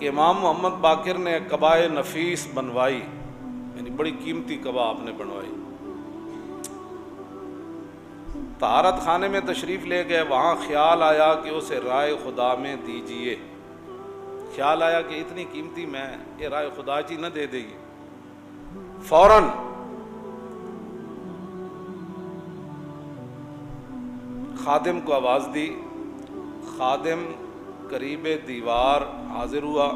کہ امام محمد باقر نے قبائے نفیس بنوائی، یعنی بڑی قیمتی قبا آپ نے بنوائی. طہارت خانے میں تشریف لے گئے، وہاں خیال آیا کہ اسے رائے خدا میں دیجئے. خیال آیا کہ اتنی قیمتی میں یہ رائے خدا چی نہ دے دے گی. فوراً خادم کو آواز دی. خادم قریب دیوار حاضر ہوا.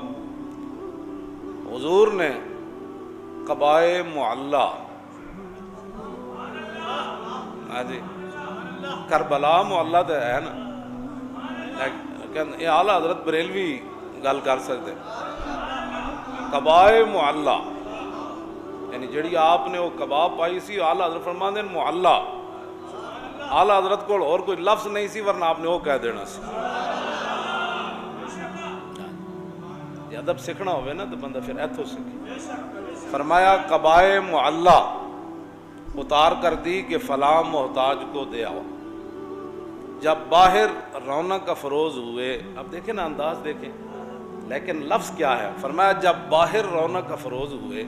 حضور نے قبائے معلّہ، جی کربلا معلّہ تو ہے نا، لیکن یہ اعلیٰ حضرت بریلوی گل کر سکتے. قبائے معلّہ یعنی جڑی آپ نے وہ کباب پائی سی، اعلیٰ حضرت فرماندے ہیں معلّہ. اعلیٰ حضرت کو اور کوئی لفظ نہیں سی، ورنہ آپ نے وہ کہہ دینا سی. یہ ادب سیکھنا ہوئے نا تو بندہ پھر ایتھو سیکھے. فرمایا قبائے معلّہ اتار کر دی کہ فلاں محتاج کو دے آؤ. جب باہر رونق افروز ہوئے، اب دیکھیں نا انداز دیکھیں، لیکن لفظ کیا ہے. فرمایا جب باہر رونق افروز ہوئے،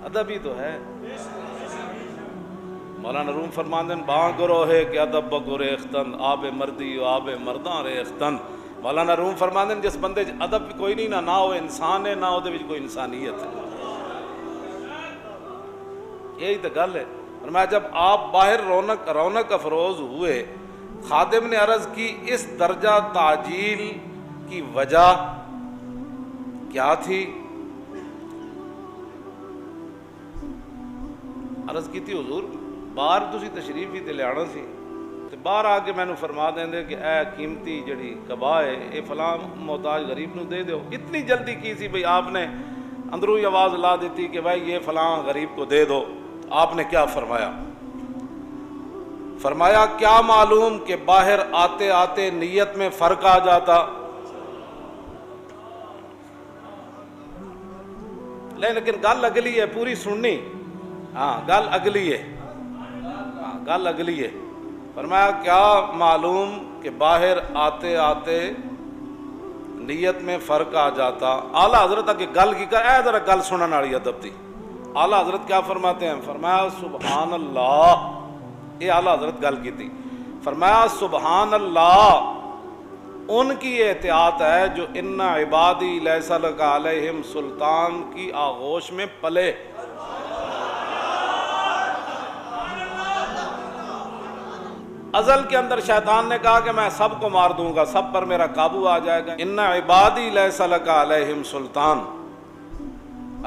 ادب ہی تو ہے. مولانا روم فرماندن باں کرو ہے کہ ادب بگورے اختن آب مردی و آب مرداں رے اختن. مولانا روم فرماندن جس بندے ادب کوئی نہیں، نہ وہ انسان ہے نہ وہ کوئی انسانیت ہے. یہی تو گل ہے. فرمایا جب آپ باہر رونق افروز ہوئے، خادم نے عرض کی اس درجہ تعجیل کی وجہ کیا تھی؟ عرض کی تھی حضور باہر تسی تشریف ہی تے لیانا سی تے باہر آ کے میں نے فرما دیں دے کہ اے قیمتی جڑی قبا ہے اے فلاں محتاج غریب نو دے دیو. اتنی جلدی کی سی بھئی آپ نے اندروں ہی آواز لا دیتی کہ بھائی یہ فلاں غریب کو دے دو. آپ نے کیا فرمایا؟ فرمایا کیا معلوم کہ باہر آتے آتے نیت میں فرق آ جاتا. لیکن گل اگلی ہے، پوری سننی. ہاں گل اگلی ہے، گل اگلی ہے. فرمایا کیا معلوم کہ باہر آتے آتے نیت میں فرق آ جاتا. اعلیٰ حضرت کی گل کی کر اے ذرا گل سنن والی ادب تھی. اعلیٰ حضرت کیا فرماتے ہیں؟ فرمایا سبحان اللہ. یہ اعلیٰ حضرت گل کی تھی. فرمایا سبحان اللہ ان کی احتیاط ہے جو ان عبادی لیس لک علیہم سلطان کی آغوش میں پلے. ازل کے اندر شیطان نے کہا کہ میں سب کو مار دوں گا، سب پر میرا قابو آ جائے گا. ان عبادی لیس لک علیہم سلطان.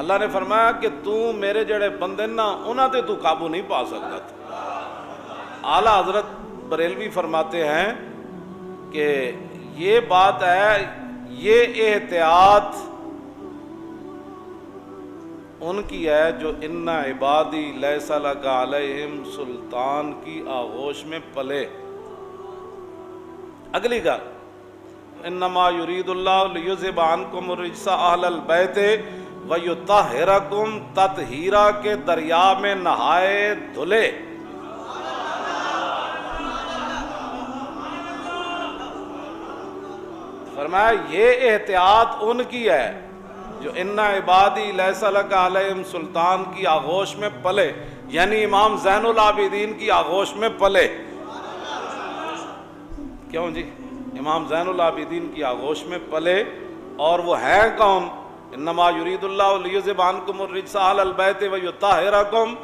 اللہ نے فرمایا کہ تو میرے جڑے بندے نا انہاں تے تو قابو نہیں پا سکتا تھا. اعلیٰ حضرت بریلوی فرماتے ہیں کہ یہ بات ہے، یہ احتیاط ان کی ہے جو ان عبادی لیس لک علیہم سلطان کی آغوش میں پلے. اگلی گل انما یرید اللہ لیذھب عنکم الرجس اہل البیت ویطہرکم تطہیرا کے دریا میں نہائے دھلے. فرمایا یہ احتیاط ان کی ہے جو ان عبادی لیس لک علیہم سلطان کی آغوش میں پلے، یعنی امام زین العابدین کی آغوش میں پلے. کیوں جی؟ امام زین العابدین کی آغوش میں پلے. اور وہ ہیں کون؟ انما یرید اللہ لیذھب عنکم الرجس اہل البیت ویطہرکم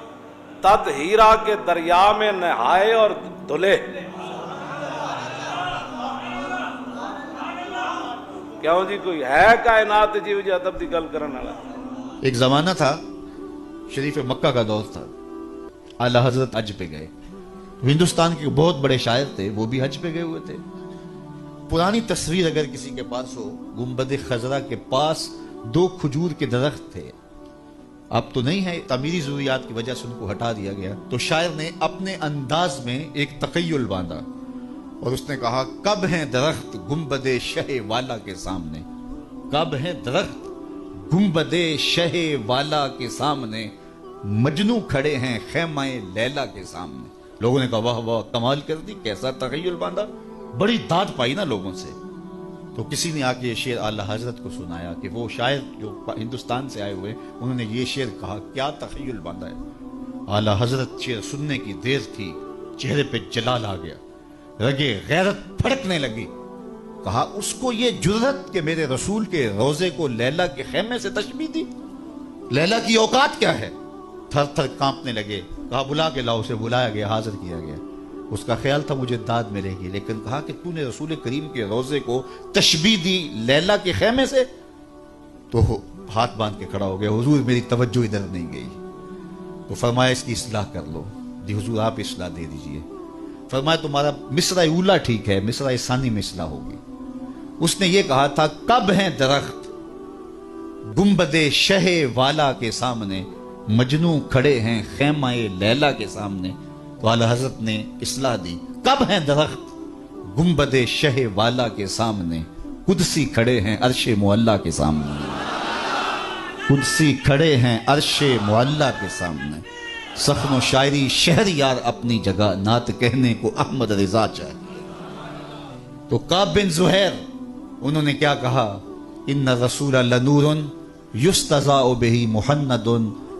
تطہیرا کے دریا میں نہائے اور دھلے. کیوں جی؟ کوئی ہے کائنات جی وجہ ادب دی گل کرن والا؟ ایک زمانہ تھا، شریف مکہ کا دور تھا، اعلیٰ حضرت حج پہ گئے. ہندوستان کے بہت بڑے شاعر تھے، وہ بھی حج پہ گئے ہوئے تھے. پرانی تصویر اگر کسی کے پاس ہو، گنبد خضرا کے پاس 2 کھجور کے درخت تھے. اب تو نہیں ہے، تعمیری ضروریات کی وجہ سے ان کو ہٹا دیا گیا. تو شاعر نے اپنے انداز میں ایک تخیل باندھا اور اس نے کہا کب ہیں درخت گنبد شہ والا کے سامنے، کب ہیں درخت گنبد شہ والا کے سامنے، مجنوں کھڑے ہیں خیمہ لیلا کے سامنے. لوگوں نے کہا واہ واہ کمال کر دی, کیسا تخیل باندھا, بڑی داد پائی نا لوگوں سے. تو کسی نے آ کے یہ شعر اعلیٰ حضرت کو سنایا کہ وہ شاعر جو ہندوستان سے آئے ہوئے انہوں نے یہ شعر کہا, کیا تخیل باندھا ہے. اعلیٰ حضرت شعر سننے کی دیر تھی, چہرے پہ جلال آ گیا, رگے غیرت پھڑکنے لگی. کہا اس کو یہ جرأت کہ میرے رسول کے روزے کو لیلا کے خیمے سے تشبیہ دی, لیلا کی اوقات کیا ہے. تھر تھر کانپنے لگے. کہا بلا کے لاؤ. اسے بلایا گیا, حاضر کیا گیا. اس کا خیال تھا مجھے داد ملے گی, لیکن کہا کہ تو نے رسول کریم کے روزے کو تشبیہ دی لیلا کے خیمے سے. تو ہاتھ باندھ کے کھڑا ہو گیا, حضور میری توجہ ادھر نہیں گئی. تو فرمایا اس کی اصلاح کر لو. جی حضور آپ اصلاح دے دیجئے. فرمایا تمہارا مصرع اولا ٹھیک ہے, مصرع ثانی میں اصلاح ہوگی. اس نے یہ کہا تھا کب ہیں درخت گنبد شہ والا کے سامنے, مجنوں کھڑے ہیں خیمہ لیلا کے سامنے. تو اعلیٰ حضرت نے اصلاح دی, کب ہیں درخت گنبد شہ والا کے سامنے, قدسی کھڑے ہیں عرش معلیٰ کے سامنے. قدسی کھڑے ہیں عرش معلیٰ کے سامنے. سخن و شاعری شہر یار اپنی جگہ, نعت کہنے کو احمد رضا چاہیے. تو کعب بن زہیر انہوں نے کیا کہا, ان رسول لنور یستضاء بہ محند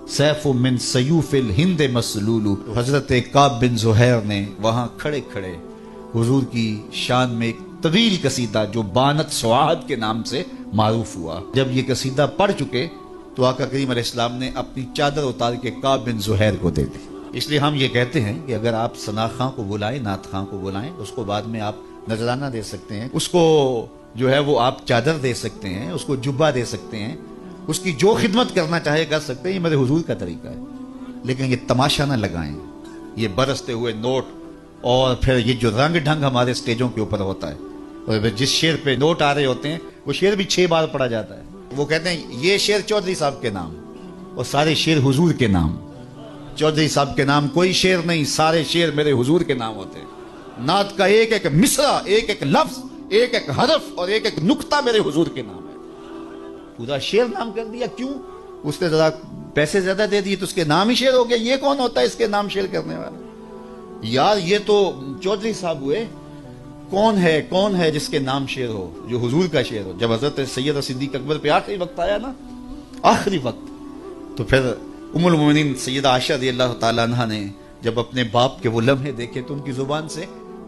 سیف من سیوف الہند مسلول. حضرت کعب بن زہیر نے وہاں کھڑے کھڑے حضور کی شان میں ایک طویل قصیدہ جو بانت سعاد کے نام سے معروف ہوا. جب یہ قصیدہ پڑھ چکے تو آقا کریم علیہ السلام نے اپنی چادر اتار کے کعب بن زہیر کو دے دی. اس لیے ہم یہ کہتے ہیں کہ اگر آپ ثنا خاں کو بلائیں, نعت خاں کو بلائیں, اس کو بعد میں آپ نذرانہ دے سکتے ہیں, اس کو جو ہے وہ آپ چادر دے سکتے ہیں, اس کو جبہ دے سکتے ہیں, اس کی جو خدمت کرنا چاہے کر سکتے ہیں. یہ میرے حضور کا طریقہ ہے. لیکن یہ تماشا نہ لگائیں, یہ برستے ہوئے نوٹ اور پھر یہ جو رنگ ڈھنگ ہمارے سٹیجوں کے اوپر ہوتا ہے, اور جس شعر پہ نوٹ آ رہے ہوتے ہیں وہ شعر بھی 6 بار پڑھا جاتا ہے. وہ کہتے ہیں یہ شعر چودھری صاحب کے نام اور سارے شعر حضور کے نام. چودھری صاحب کے نام کوئی شعر نہیں, سارے شعر میرے حضور کے نام ہوتے ہیں. نعت کا ایک ایک مصرع, ایک ایک لفظ, ایک ایک حرف اور ایک ایک نقطہ میرے حضور کے نام ہے. پورا شعر نام کر دیا, کیوں؟ اس نے ذرا پیسے زیادہ دے دیے تو اس کے نام ہی شعر ہو گیا. یہ کون ہوتا ہے اس کے نام شعر کرنے والا؟ یار یہ تو چودھری صاحب ہوئے. کون ہے جس کے نام شعر ہو, جو حضور کا شعر ہو. جب حضرت سید صدیق اکبر پہ آخری وقت آیا نا, آخری وقت, تو پھر ام المومنین سیدہ عائشہ رضی اللہ تعالیٰ عنہ نے جب اپنے باپ کے وہ لمحے دیکھے تو ان کی زبان سے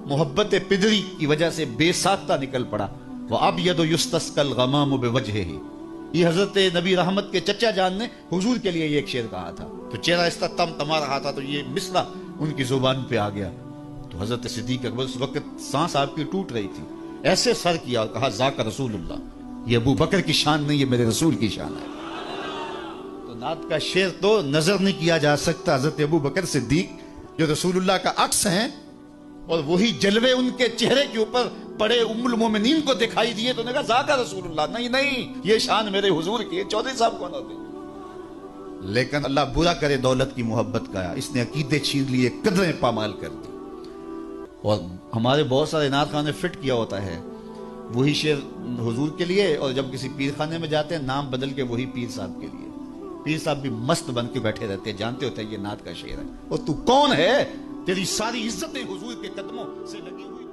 محبت پدری کی وجہ سے بے ساختہ نکل پڑا, وَأَبْيَضُ يُسْتَسْقَى الْغَمَامُ بِوَجْهِهِ. یہ حضرت نبی رحمت کے چچا جان نے حضور کے لیے یہ ایک شعر کہا تھا. تو چہرہ اس طرح تما رہا تھا, تو یہ مصرع ان کی زبان پہ آ گیا. تو حضرت صدیق اکبر اس وقت سانس آپ کی ٹوٹ رہی تھی, ایسے سر کیا اور کہا ذاک رسول اللہ. یہ ابو بکر کی شان نہیں, یہ میرے رسول کی شان ہے. تو نعت کا شعر تو نظر نہیں کیا جا سکتا. حضرت ابو بکر صدیق جو رسول اللہ کا عکس ہیں, اور وہی جلوے ان کے چہرے کے اوپر پڑے ام المومنین کو دکھائی دیے تو نے کہا ذاک رسول اللہ. نہیں, یہ شان میرے حضور کی ہے. چودھری صاحب کون ہوتے؟ لیکن اللہ برا کرے دولت کی محبت کا, اس نے عقیدے چھین لیے, قدریں پامال کر دی. اور ہمارے بہت سارے نعت خانے فٹ کیا ہوتا ہے وہی شعر حضور کے لیے, اور جب کسی پیر خانے میں جاتے ہیں نام بدل کے وہی پیر صاحب کے لیے. پیر صاحب بھی مست بن کے بیٹھے رہتے ہیں, جانتے ہوتے ہیں یہ نعت کا شعر ہے. اور تو کون ہے؟ تیری ساری عزتیں حضور کے قدموں سے لگی ہوئی.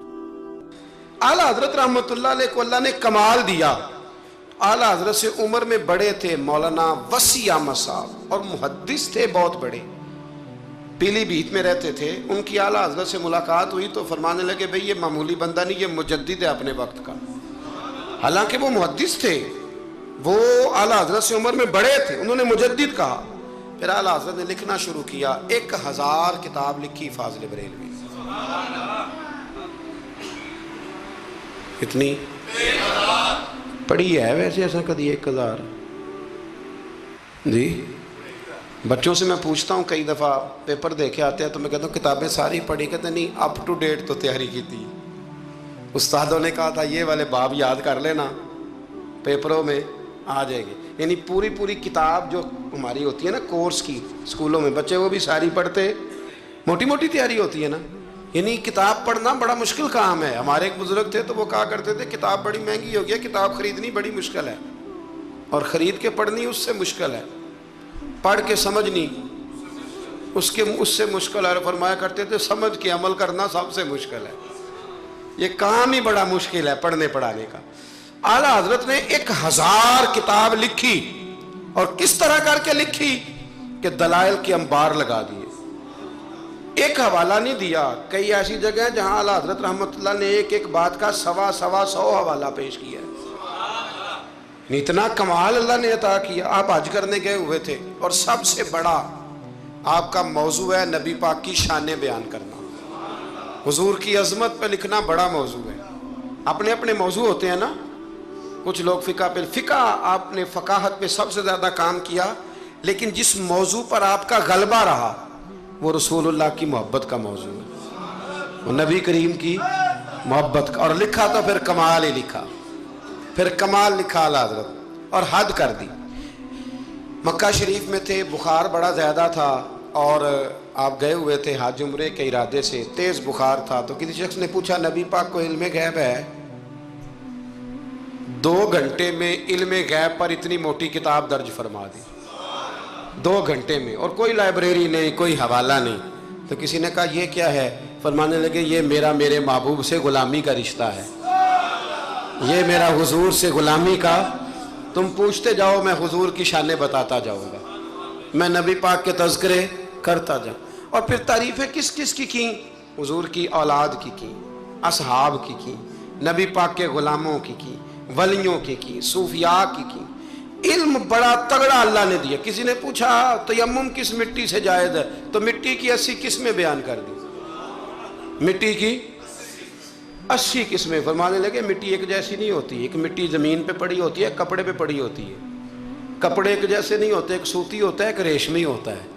اعلیٰ حضرت رحمت اللہ علیہ کو اللہ نے کمال دیا. اعلیٰ حضرت سے عمر میں بڑے تھے مولانا وسیع احمد صاحب, اور محدث تھے بہت بڑے, پیلی بھیت میں رہتے تھے. ان کی اعلیٰ حضرت سے ملاقات ہوئی تو فرمانے لگے بھئی یہ معمولی بندہ نہیں, یہ مجدد ہے اپنے وقت کا. حالانکہ وہ محدث تھے, وہ اعلیٰ حضرت سے عمر میں بڑے تھے, انہوں نے مجدد کہا. پھر اعلیٰ حضرت نے لکھنا شروع کیا, 1000 کتاب لکھی فاضل بریلوی. کتنی پڑھی ہے ویسے ایسا کدی 1000؟ جی بچوں سے میں پوچھتا ہوں, کئی دفعہ پیپر دیکھے آتے ہیں تو میں کہتا ہوں کتابیں ساری پڑھی, کہتے نہیں اپ ٹو ڈیٹ تو تیاری کی تھی. استادوں نے کہا تھا یہ والے باب یاد کر لینا, پیپروں میں آ جائے گی. یعنی پوری کتاب جو ہماری ہوتی ہے نا کورس کی اسکولوں میں, بچے وہ بھی ساری پڑھتے, موٹی تیاری ہوتی ہے نا. یعنی کتاب پڑھنا بڑا مشکل کام ہے. ہمارے ایک بزرگ تھے تو وہ کہا کرتے تھے کتاب بڑی مہنگی ہو گئی, کتاب خریدنی بڑی مشکل ہے, اور خرید کے پڑھنی اس سے مشکل ہے, پڑھ کے سمجھنی اس سے مشکل ہے. فرمایا کرتے تھے سمجھ کے عمل کرنا سب سے مشکل ہے. یہ کام ہی بڑا مشکل ہے پڑھنے پڑھانے کا. اعلیٰ حضرت نے 1000 کتاب لکھی, اور کس طرح کر کے لکھی کہ دلائل کے انبار لگا دیے. ایک حوالہ نہیں دیا. کئی ایسی جگہ ہیں جہاں اعلیٰ حضرت رحمۃ اللہ نے ایک بات کا 100 حوالہ پیش کیا ہے. اتنا کمال اللہ نے عطا کیا. آپ حج کرنے گئے ہوئے تھے, اور سب سے بڑا آپ کا موضوع ہے نبی پاک کی شانیں بیان کرنا, حضور کی عظمت پہ لکھنا بڑا موضوع ہے. اپنے اپنے موضوع ہوتے ہیں نا. کچھ لوگ فقہ آپ نے فقاہت پہ سب سے زیادہ کام کیا, لیکن جس موضوع پر آپ کا غلبہ رہا وہ رسول اللہ کی محبت کا موضوع ہے, وہ نبی کریم کی محبت کا. اور لکھا تو پھر کمال ہی لکھا, پھر کمال لکھا اعلیٰ حضرت, اور حد کر دی. مکہ شریف میں تھے, بخار بڑا زیادہ تھا, اور آپ گئے ہوئے تھے حج عمرے کے ارادے سے. تیز بخار تھا تو کسی شخص نے پوچھا نبی پاک کو علم غیب ہے؟ 2 گھنٹے میں علم غیب پر اتنی موٹی کتاب درج فرما دی, 2 گھنٹے میں, اور کوئی لائبریری نہیں, کوئی حوالہ نہیں. تو کسی نے کہا یہ کیا ہے؟ فرمانے لگے یہ میرے محبوب سے غلامی کا رشتہ ہے, یہ میرا حضور سے غلامی کا. تم پوچھتے جاؤ, میں حضور کی شانیں بتاتا جاؤں گا, میں نبی پاک کے تذکرے کرتا جاؤں. اور پھر تعریفیں کس کس کی حضور کی اولاد کی اصحاب کی نبی پاک کے غلاموں کی ولیوں کی صوفیاء کی. علم بڑا تگڑا اللہ نے دیا. کسی نے پوچھا تیمم کس مٹی سے جائز ہے؟ تو مٹی کی 80 قسمیں بیان کر دی. مٹی کی 80 قسمیں. فرمانے لگے مٹی ایک جیسی نہیں ہوتی. ایک مٹی زمین پہ پڑی ہوتی ہے, کپڑے پہ پڑی ہوتی ہے. کپڑے ایک جیسے نہیں ہوتے, ایک سوتی ہوتا ہے, ایک ریشمی ہوتا ہے.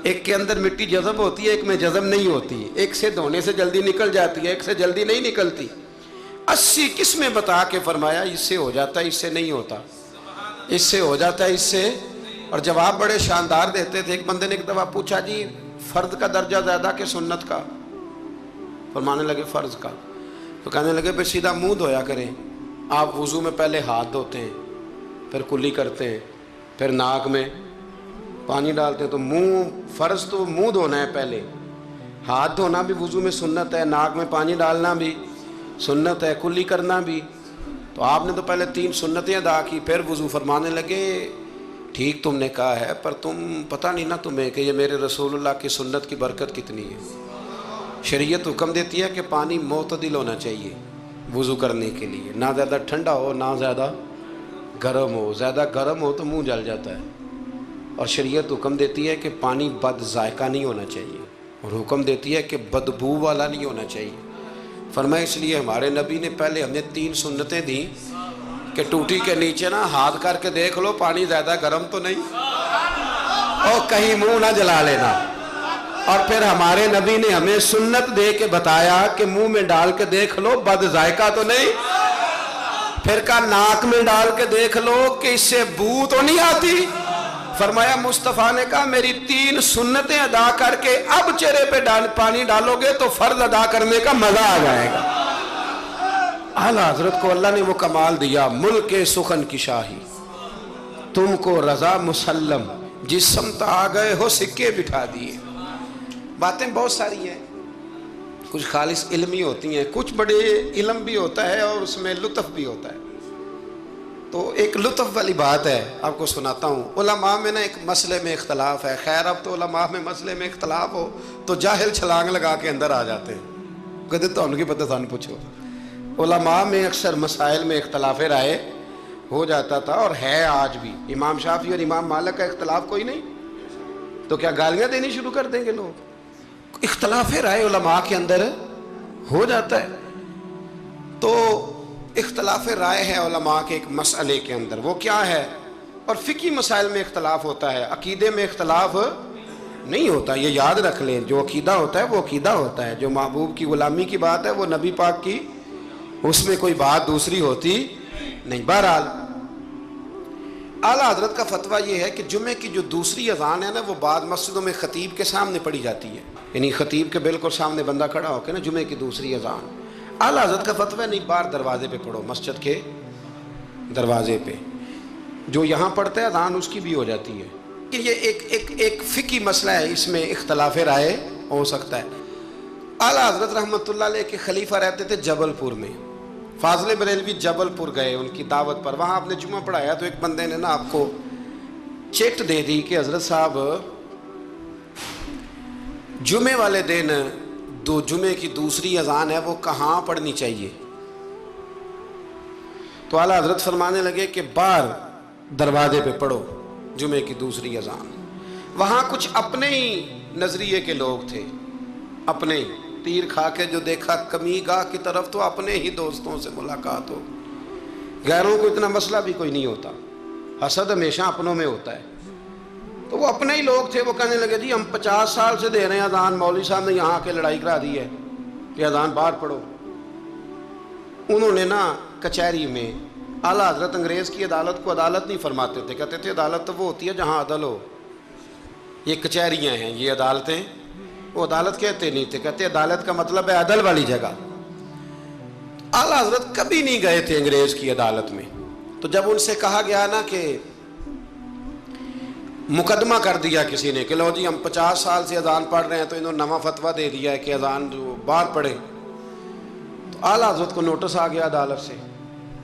ایک کے اندر مٹی جذب ہوتی ہے, ایک میں جذب نہیں ہوتی. ایک سے دھونے سے جلدی نکل جاتی ہے, ایک سے جلدی نہیں نکلتی. 80 قسمیں بتا کے فرمایا اس سے ہو جاتا ہے, اس سے نہیں ہوتا, اس سے ہو جاتا ہے, اس سے. اور جواب بڑے شاندار دیتے تھے. ایک بندے نے ایک دفعہ پوچھا جی فرض کا درجہ زیادہ کہ سنت کا؟ فرمانے لگے فرض کا. تو کہنے لگے پھر سیدھا منہ دھویا کریں. آپ وضو میں پہلے ہاتھ دھوتے ہیں, پھر کلی کرتے ہیں, پھر ناک میں پانی ڈالتے ہیں. تو منہ فرض تو منہ دھونا ہے پہلے, ہاتھ دھونا بھی وضو میں سنت ہے, ناک میں پانی ڈالنا بھی سنت ہے, کلی کرنا بھی. تو آپ نے تو پہلے 3 سنتیں ادا کی, پھر وضو. فرمانے لگے ٹھیک تم نے کہا ہے, پر تم پتہ نہیں نا تمہیں کہ یہ میرے رسول اللہ کی سنت کی برکت کتنی ہے. شریعت حکم دیتی ہے کہ پانی معتدل ہونا چاہیے وضو کرنے کے لیے, نہ زیادہ ٹھنڈا ہو نہ زیادہ گرم ہو. زیادہ گرم ہو تو منہ جل جاتا ہے. اور شریعت حکم دیتی ہے کہ پانی بد ذائقہ نہیں ہونا چاہیے, اور حکم دیتی ہے کہ بدبو والا نہیں ہونا چاہیے. فرمایا اس لیے ہمارے نبی نے پہلے ہمیں 3 سنتیں دیں کہ ٹوٹی کے نیچے نا ہاتھ کر کے دیکھ لو پانی زیادہ گرم تو نہیں, اور کہیں منہ نہ جلا لینا. اور پھر ہمارے نبی نے ہمیں سنت دے کے بتایا کہ منہ میں ڈال کے دیکھ لو بد ذائقہ تو نہیں. پھر کہا ناک میں ڈال کے دیکھ لو کہ اس سے بو تو نہیں آتی. فرمایا مصطفیٰ نے کہا میری 3 سنتیں ادا کر کے اب چہرے پہ پانی ڈالو گے تو فرض ادا کرنے کا مزہ آ جائے گا. اعلیٰ حضرت کو اللہ نے وہ کمال دیا, ملک سخن کی شاہی تم کو رضا مسلم, جس سمت آ گئے ہو سکے بٹھا دیے. باتیں بہت ساری ہیں, کچھ خالص علمی ہوتی ہیں, کچھ بڑے علم بھی ہوتا ہے اور اس میں لطف بھی ہوتا ہے. تو ایک لطف والی بات ہے آپ کو سناتا ہوں. علماء میں نا ایک مسئلے میں اختلاف ہے. خیر اب تو علماء میں مسئلے میں اختلاف ہو تو جاہل چھلانگ لگا کے اندر آ جاتے ہیں, کہتے تو ان کی پتہ تھا پوچھو. علماء میں اکثر مسائل میں اختلاف رائے ہو جاتا تھا, اور ہے آج بھی. امام شافعی اور امام مالک کا اختلاف کوئی نہیں, تو کیا گالیاں دینی شروع کر دیں گے لوگ؟ اختلاف رائے علماء کے اندر ہو جاتا ہے. تو اختلاف رائے ہے علماء کے ایک مسئلے کے اندر, وہ کیا ہے؟ اور فقہی مسائل میں اختلاف ہوتا ہے, عقیدے میں اختلاف نہیں ہوتا. یہ یاد رکھ لیں, جو عقیدہ ہوتا ہے وہ عقیدہ ہوتا ہے. جو محبوب کی غلامی کی بات ہے وہ نبی پاک کی, اس میں کوئی بات دوسری ہوتی نہیں. بہرحال اعلیٰ حضرت کا فتویٰ یہ ہے کہ جمعے کی جو دوسری اذان ہے نا وہ بعض مسجدوں میں خطیب کے سامنے پڑھی جاتی ہے, یعنی خطیب کے بالکل سامنے بندہ کھڑا ہو کے نا جمعے کی دوسری اذان. اعلیٰ حضرت کا فتویٰ نہیں, باہر دروازے پہ پڑھو, مسجد کے دروازے پہ. جو یہاں پڑھتا ہے اذان اس کی بھی ہو جاتی ہے, کہ یہ ایک فقی مسئلہ ہے، اس میں اختلاف رائے ہو سکتا ہے۔ اعلیٰ حضرت رحمۃ اللہ علیہ کے خلیفہ رہتے تھے جبل پور میں، فاضل بریلوی جبل پور گئے ان کی دعوت پر، وہاں آپ نے جمعہ پڑھایا تو ایک بندے نے نا آپ کو چٹ دے دی کہ حضرت صاحب جمعے والے دن جمعے کی دوسری اذان ہے وہ کہاں پڑھنی چاہیے؟ تو اعلیٰ حضرت فرمانے لگے کہ باہر دروازے پہ پڑھو جمعے کی دوسری اذان۔ وہاں کچھ اپنے ہی نظریے کے لوگ تھے، اپنے ہی تیر کھا کے جو دیکھا کمی گاہ کی طرف تو اپنے ہی دوستوں سے ملاقات ہو، غیروں کو اتنا مسئلہ بھی کوئی نہیں ہوتا، حسد ہمیشہ اپنوں میں ہوتا ہے۔ تو وہ اپنے ہی لوگ تھے، وہ کہنے لگے جی ہم 50 سال سے دے رہے ہیں اذان، مولوی صاحب نے یہاں آ کے لڑائی کرا دی ہے کہ اذان باہر پڑھو۔ انہوں نے نا کچہری میں، اعلیٰ حضرت انگریز کی عدالت کو عدالت نہیں فرماتے تھے، کہتے تھے عدالت تو وہ ہوتی ہے جہاں عدل ہو، یہ کچہریاں ہیں، یہ عدالتیں، وہ عدالت کہتے نہیں تھے، کہتے عدالت کا مطلب ہے عدل والی جگہ۔ اعلیٰ حضرت کبھی نہیں گئے تھے انگریز کی عدالت میں، تو جب ان سے کہا گیا نا کہ مقدمہ کر دیا کسی نے کہ لو جی ہم 50 سال سے اذان پڑھ رہے ہیں تو انہوں نے نواں فتویٰ دے دیا ہے کہ اذان جو باہر پڑھے، تو اعلیٰ حضرت کو نوٹس آ گیا عدالت سے،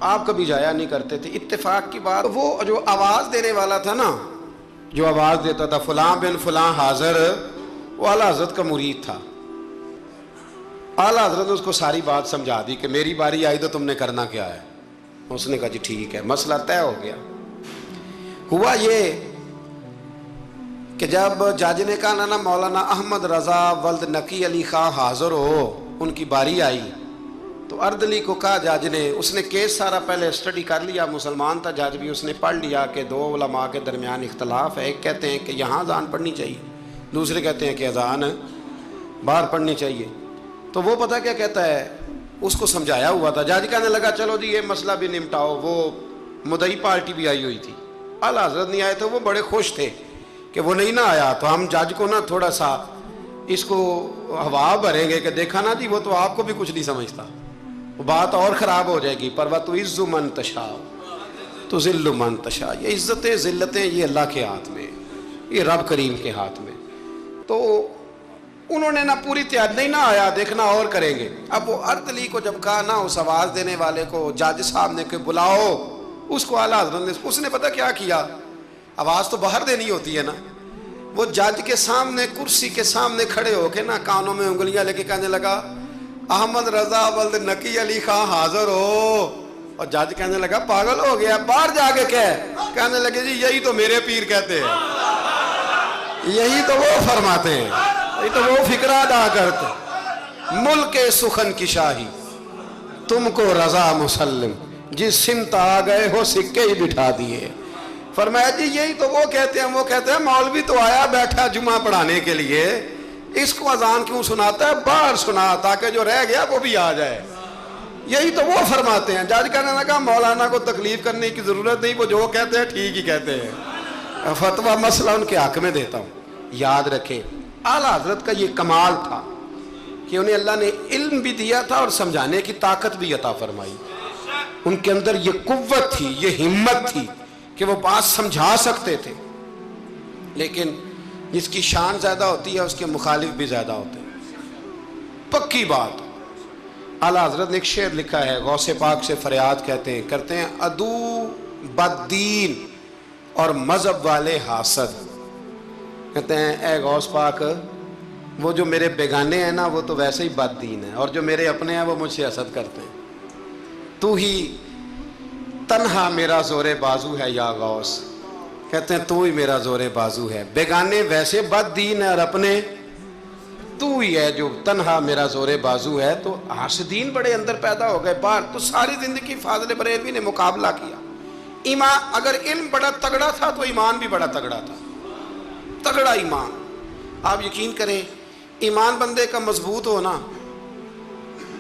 آپ کبھی جایا نہیں کرتے تھے۔ اتفاق کی بات، وہ جو آواز دینے والا تھا نا، جو آواز دیتا تھا فلاں بن فلاں حاضر، وہ اعلیٰ حضرت کا مرید تھا۔ اعلیٰ حضرت نے اس کو ساری بات سمجھا دی کہ میری باری آئی تو تم نے کرنا کیا ہے؟ اس نے کہا جی ٹھیک ہے، مسئلہ طے ہو گیا۔ ہوا یہ کہ جب جج نے کہا نا مولانا احمد رضا ولد نقی علی خان حاضر ہو، ان کی باری آئی، تو اردلی کو کہا جج نے، اس نے کیس سارا پہلے اسٹڈی کر لیا، مسلمان تھا جج بھی، اس نے پڑھ لیا کہ دو علماء کے درمیان اختلاف ہے، ایک کہتے ہیں کہ یہاں اذان پڑھنی چاہیے، دوسرے کہتے ہیں کہ اذان باہر پڑھنی چاہیے۔ تو وہ پتہ کیا کہتا ہے، اس کو سمجھایا ہوا تھا، جج کہنے لگا چلو جی یہ مسئلہ بھی نمٹاؤ، وہ مدعی پارٹی بھی آئی ہوئی تھی، اعلیٰ حضرت نہیں آئے تھے، وہ بڑے خوش تھے کہ وہ نہیں نہ آیا، تو ہم جج کو نا تھوڑا سا اس کو ہوا بھریں گے کہ دیکھا نا جی وہ تو آپ کو بھی کچھ نہیں سمجھتا، وہ بات اور خراب ہو جائے گی۔ پر وَتُعِزُّ مَن تَشَاءُ تُذِلُّ مَن تَشَاءُ، یہ عزتیں ذلتیں یہ اللہ کے ہاتھ میں، یہ رب کریم کے ہاتھ میں۔ تو انہوں نے نا پوری تیاری، نہیں نہ آیا دیکھنا اور کریں گے۔ اب وہ اردلی کو جب کہا نا اس آواز دینے والے کو، جج صاحب نے کہ بلاؤ اس کو، اعلیٰ حضرت نے، اس نے پتہ کیا کیا، آواز تو باہر دینی ہوتی ہے نا، وہ جج کے سامنے کرسی کے سامنے کھڑے ہو کے نا کانوں میں انگلیاں لے کے کہنے لگا احمد رضا ولد نقی علی خان حاضر ہو، اور جج کہنے لگا پاگل ہو گیا، باہر جا کے کہنے لگے جی یہی تو میرے پیر کہتے ہیں، یہی تو وہ فرماتے ہیں، یہی تو وہ فکرہ ادا کرتے، ملک سخن کی شاہی تم کو رضا مسلم، جس سمت آ گئے ہو سکے ہی بٹھا دیے۔ فرمایا جی یہی تو وہ کہتے ہیں، وہ کہتے ہیں مولوی تو آیا بیٹھا جمعہ پڑھانے کے لیے، اس کو اذان کیوں سناتا ہے، باہر سنا تاکہ جو رہ گیا وہ بھی آ جائے، یہی تو وہ فرماتے ہیں۔ جج کہنے لگا مولانا کو تکلیف کرنے کی ضرورت نہیں، وہ جو کہتے ہیں ٹھیک ہی کہتے ہیں، فتویٰ مسئلہ ان کے حق میں دیتا ہوں۔ یاد رکھیں اعلیٰ حضرت کا یہ کمال تھا کہ انہیں اللہ نے علم بھی دیا تھا اور سمجھانے کی طاقت بھی عطا فرمائی، ان کے اندر یہ قوت تھی، یہ ہمت تھی کہ وہ بات سمجھا سکتے تھے، لیکن جس کی شان زیادہ ہوتی ہے اس کے مخالف بھی زیادہ ہوتے ہیں، پکی بات۔ اعلیٰ حضرت نے ایک شعر لکھا ہے، غوث پاک سے فریاد کرتے ہیں عدو بددین اور مذہب والے حاسد، کہتے ہیں اے غوث پاک وہ جو میرے بیگانے ہیں نا وہ تو ویسے ہی بد دین ہیں، اور جو میرے اپنے ہیں وہ مجھ سے حسد کرتے ہیں، تو ہی تنہا میرا زور بازو ہے یا غوث، کہتے ہیں تو ہی میرا زور بازو ہے، بیگانے ویسے بد دین ہے اور اپنے تو ہی ہے جو تنہا میرا زور بازو ہے۔ تو حاسدین بڑے اندر پیدا ہو گئے باہر، تو ساری زندگی فاضل بریلوی نے مقابلہ کیا۔ ایمان، اگر علم بڑا تگڑا تھا تو ایمان بھی بڑا تگڑا تھا، تگڑا ایمان۔ آپ یقین کریں ایمان بندے کا مضبوط ہونا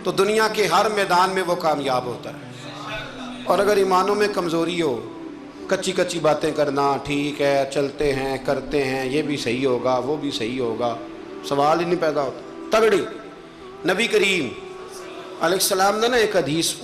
تو دنیا کے ہر میدان میں وہ کامیاب ہوتا ہے، اور اگر ایمانوں میں کمزوری ہو، کچی کچی باتیں کرنا، ٹھیک ہے چلتے ہیں کرتے ہیں، یہ بھی صحیح ہوگا وہ بھی صحیح ہوگا، سوال ہی نہیں پیدا ہوتا۔ تگڑی نبی کریم علیہ السلام نے نا ایک حدیث